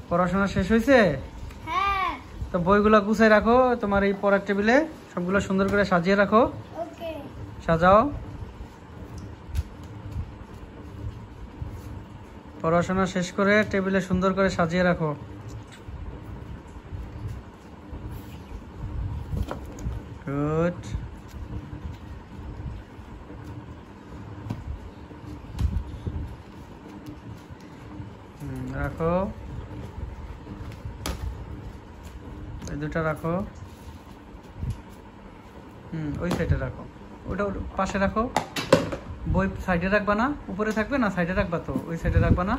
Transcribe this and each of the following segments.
পড়াশোনা শেষ হয়েছে? হ্যাঁ। তো বইগুলো গুছাই রাখো তোমার এই পড়ার টেবিলে, সবগুলো সুন্দর করে সাজিয়ে রাখো। ওকে। সাজাও। পড়াশোনা শেষ করে টেবিলে সুন্দর করে সাজিয়ে রাখো। গুড। রাখো, এই দুটো রাখো। ওই সাইডে রাখো, ওটা পাশে রাখো। বই সাইডে রাখবা না, উপরে থাকবে না, সাইডে রাখবা তো, ওই সাইডে রাখবা না।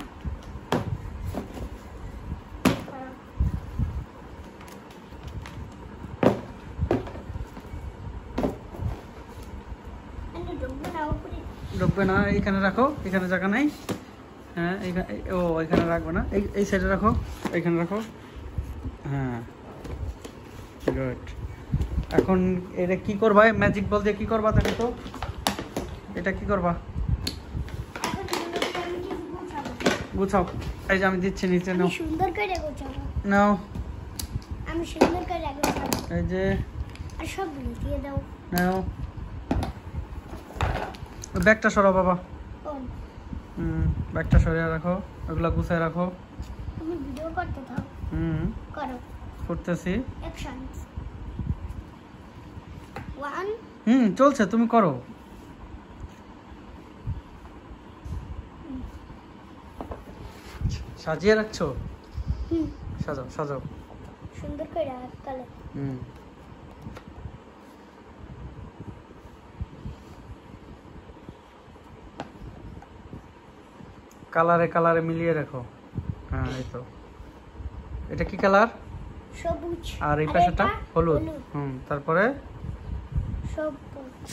ঢুকবে না, এইখানে রাখো, এখানে জায়গা নাই। হ্যাঁ ও এখানে রাখবে না, এই সাইডে রাখো, এইখানে রাখো। হ্যাঁ গুড। এখন এটা কি করবা? ম্যাজিক বল দিয়ে কি করবা? দেখো তো এটা কি করবা? গুছাও। এই যে আমি দিচ্ছি, নিচে নাও। সুন্দর করে গোছাবো। নাও, আমি সুন্দর করে গোছাবো। এই যে আর সব দিয়ে দাও। নাও, ব্যাগটা সরাও বাবা। ব্যাগটা সরিয়ে রাখো, ওগুলা গুছায় রাখো। তুমি ভিডিও করতে থাও। করো। করতেছি। অ্যাকশন 1। চলছে, তুমি করো। সাজিয়ে রাখছো? সাজাও সাজাও সুন্দর করে তাহলে। কালারে কালারে মিলিয়ে রাখো। হ্যাঁ এই তো। এটা কি কালার? সবুজ। আর এই পাশেটা হলুদ। তারপরে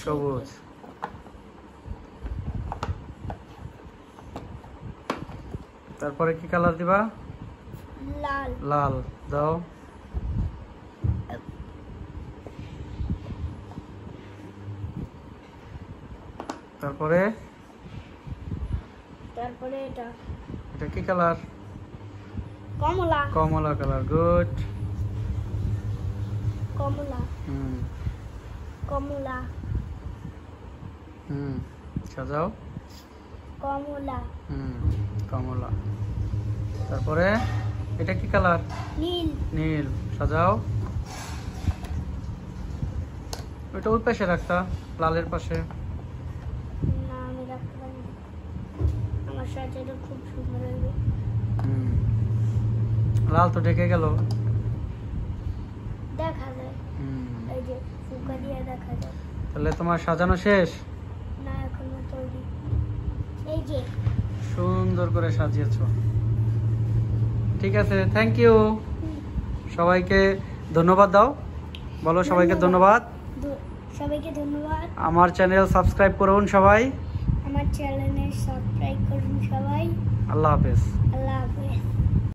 সবুজ। তারপরে কি কালার দিবা? লাল। লাল দাও। তারপরে এটা কি কালার? কমলা। কমলা কালার। গুড। কমলা। কমলা। সাজাও। কমলা। কমলা। তারপরে এটা কি কালার? নীল। নীল। সাজাও। ওটা ওই পাশে রাখতা, লালের পাশে। না আমি রাখতে পারি না, আমার সাজাটা খুব সুন্দর হবে। লাল তো ঢেকে গেল, দেখা যায়। এই যে ফুকা দিয়ে দেখা যায়। তাহলে তোমার সাজানো শেষ? না এখনো তৈরি। এই যে সুন্দর করে সাজিয়েছো। ঠিক আছে, থ্যাংক ইউ। সবাইকে ধন্যবাদ দাও, বলো সবাইকে ধন্যবাদ। সবাইকে ধন্যবাদ। আমার চ্যানেল সাবস্ক্রাইব করুন সবাই। আমার চ্যানেলে সাবস্ক্রাইব করুন সবাই। আল্লাহ হাফেজ। আল্লাহ হাফেজ।